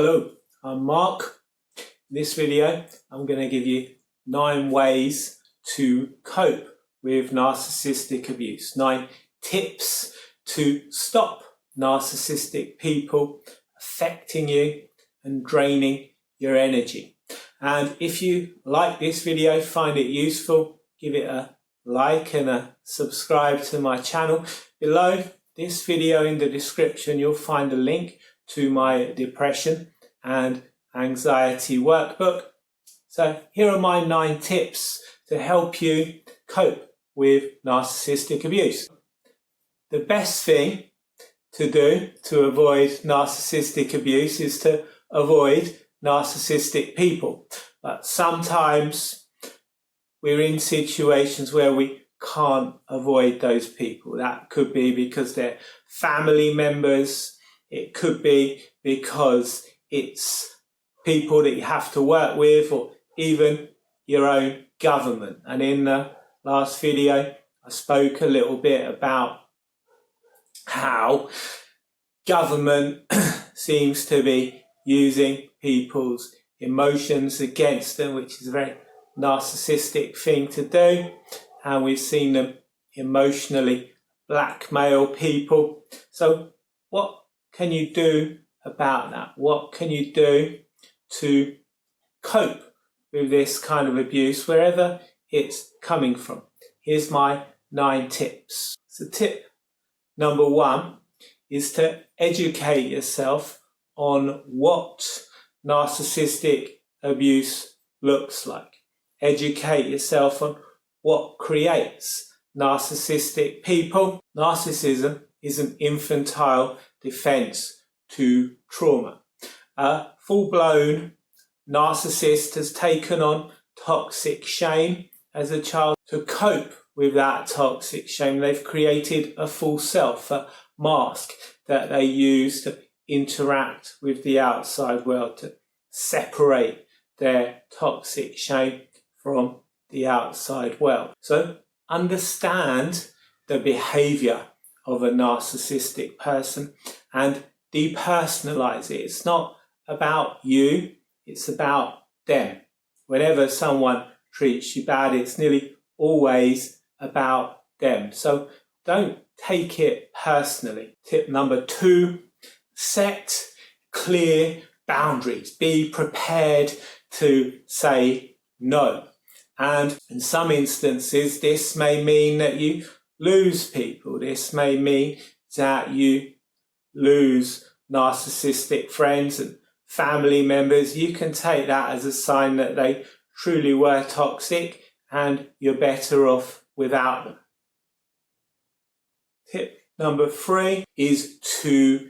Hello, I'm Mark. In this video, I'm going to give you 9 ways to cope with narcissistic abuse. 9 tips to stop narcissistic people affecting you and draining your energy. And if you like this video, find it useful, give it a like and a subscribe to my channel. Below this video in the description, you'll find a link to my depression and anxiety workbook. So here are my 9 tips to help you cope with narcissistic abuse. The best thing to do to avoid narcissistic abuse is to avoid narcissistic people. But sometimes we're in situations where we can't avoid those people. That could be because they're family members. It could be because it's people that you have to work with, or even your own government. And in the last video, I spoke a little bit about how government seems to be using people's emotions against them, which is a very narcissistic thing to do. And we've seen them emotionally blackmail people. So what can you do about that? What can you do to cope with this kind of abuse wherever it's coming from? Here's my 9 tips. So tip number 1 is to educate yourself on what narcissistic abuse looks like. Educate yourself on what creates narcissistic people. Narcissism is an infantile defense to trauma. A full-blown narcissist has taken on toxic shame as a child. To cope with that toxic shame, they've created a false self, a mask that they use to interact with the outside world, to separate their toxic shame from the outside world. So understand the behavior of a narcissistic person and depersonalize it. It's not about you, it's about them. Whenever someone treats you bad, it's nearly always about them. So don't take it personally. Tip number 2, set clear boundaries. Be prepared to say no. And in some instances, this may mean that you lose people. This may mean that you lose narcissistic friends and family members. You can take that as a sign that they truly were toxic and you're better off without them. Tip number 3 is to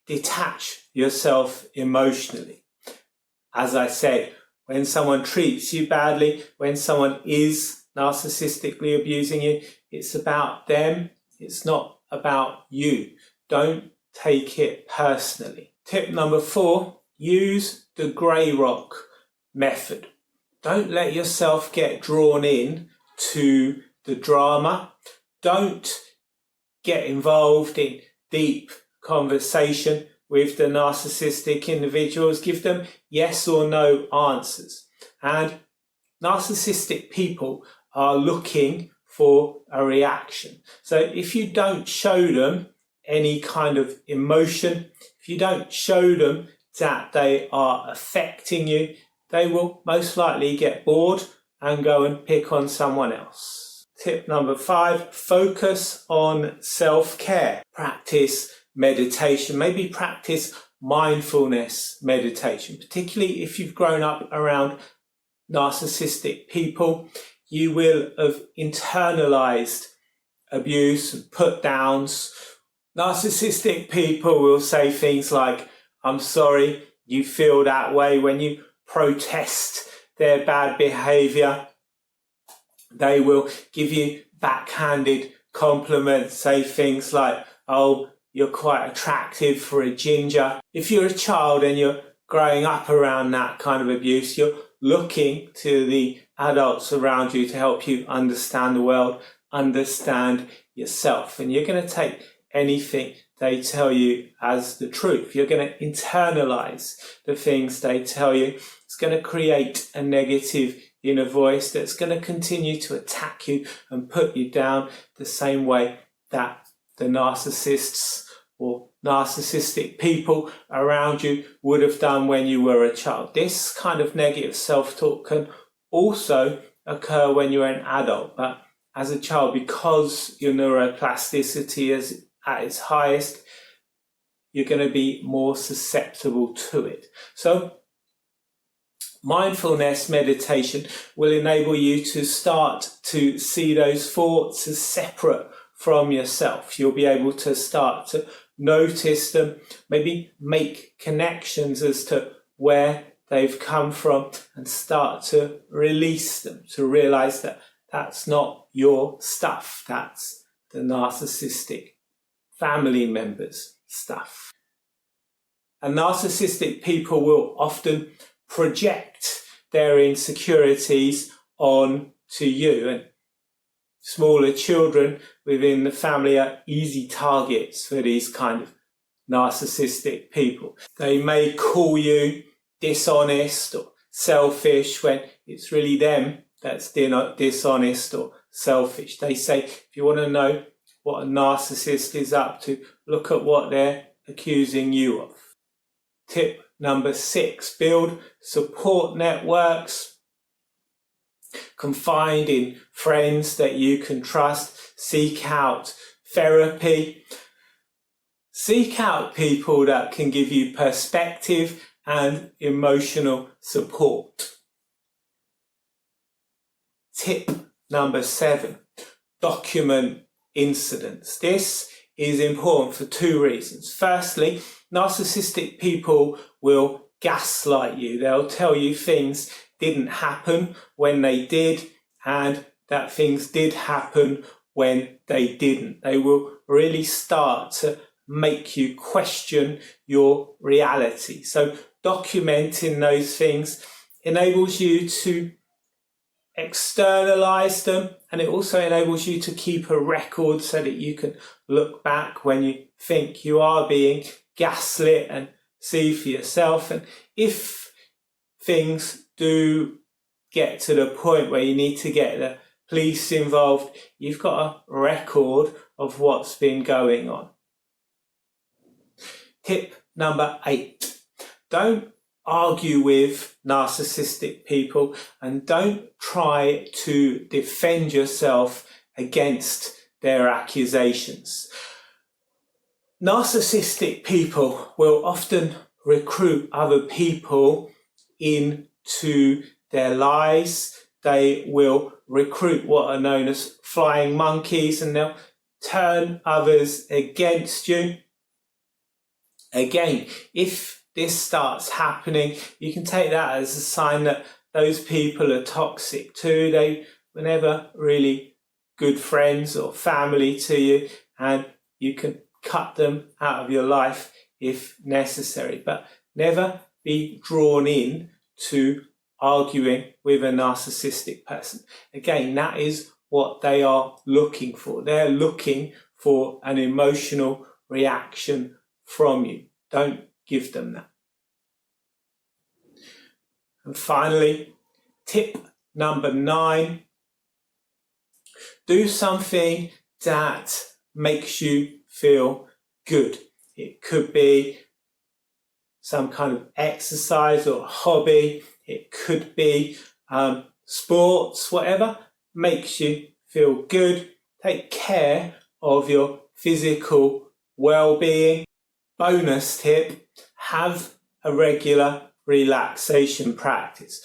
detach yourself emotionally. As I said, when someone treats you badly, when someone is narcissistically abusing you, it's about them, it's not about you. Don't take it personally. Tip number 4, use the grey rock method. Don't let yourself get drawn in to the drama. Don't get involved in deep conversation with the narcissistic individuals. Give them yes or no answers. And narcissistic people are looking for a reaction. So if you don't show them any kind of emotion, if you don't show them that they are affecting you, they will most likely get bored and go and pick on someone else. Tip number 5, focus on self-care. Practice meditation, maybe practice mindfulness meditation, particularly if you've grown up around narcissistic people. You will have internalized abuse and put downs. Narcissistic people will say things like, I'm sorry you feel that way. When you protest their bad behavior, they will give you backhanded compliments, say things like, oh, you're quite attractive for a ginger. If you're a child and you're growing up around that kind of abuse, you're looking to the adults around you to help you understand the world, understand yourself. And you're going to take anything they tell you as the truth. You're going to internalize the things they tell you. It's going to create a negative inner voice that's going to continue to attack you and put you down the same way that the narcissists or narcissistic people around you would have done when you were a child. This kind of negative self-talk can also occur when you're an adult, but as a child, because your neuroplasticity is at its highest, you're going to be more susceptible to it. So mindfulness meditation will enable you to start to see those thoughts as separate from yourself. You'll be able to start to notice them, maybe make connections as to where they've come from, and start to release them, to realize that that's not your stuff, that's the narcissistic family members' stuff. And narcissistic people will often project their insecurities on to you, and smaller children within the family are easy targets for these kind of narcissistic people. They may call you dishonest or selfish when it's really them that's dishonest or selfish. They say, if you want to know what a narcissist is up to, look at what they're accusing you of. Tip number 6, build support networks. Confide in friends that you can trust. Seek out therapy. Seek out people that can give you perspective and emotional support. Tip number 7, document incidents. This is important for 2 reasons. Firstly, narcissistic people will gaslight you. They'll tell you things didn't happen when they did, and that things did happen when they didn't. They will really start to make you question your reality. So documenting those things enables you to externalize them, and it also enables you to keep a record so that you can look back when you think you are being gaslit and see for yourself. And if things do get to the point where you need to get the police involved, you've got a record of what's been going on. Tip number 8, don't argue with narcissistic people, and don't try to defend yourself against their accusations. Narcissistic people will often recruit other people into their lies. They will recruit what are known as flying monkeys, and they'll turn others against you. Again, if this starts happening, you can take that as a sign that those people are toxic too. They were never really good friends or family to you, and you can cut them out of your life if necessary. But never be drawn in to arguing with a narcissistic person. Again, that is what they are looking for. They're looking for an emotional reaction from you. Don't give them that. And finally, tip number 9, do something that makes you feel good. It could be some kind of exercise or hobby. It could be sports, whatever makes you feel good. Take care of your physical well-being. Bonus tip, have a regular relaxation practice,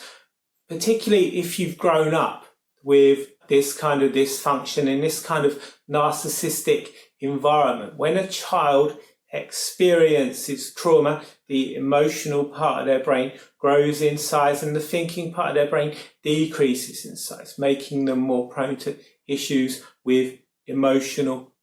particularly if you've grown up with this kind of dysfunction in this kind of narcissistic environment. When a child experiences trauma, the emotional part of their brain grows in size and the thinking part of their brain decreases in size, making them more prone to issues with emotional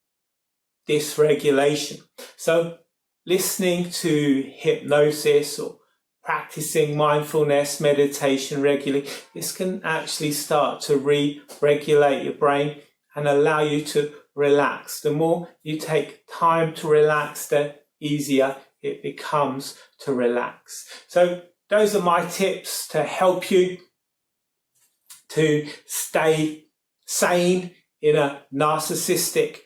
dysregulation. So listening to hypnosis or practicing mindfulness meditation regularly, this can actually start to re-regulate your brain and allow you to relax. The more you take time to relax, the easier it becomes to relax. So those are my tips to help you to stay sane in a narcissistic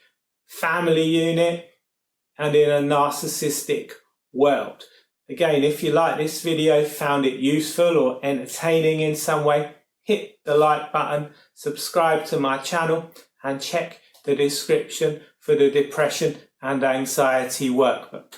family unit and in a narcissistic world. Again, if you like this video, found it useful or entertaining in some way, hit the like button, subscribe to my channel, and check the description for the depression and anxiety workbook.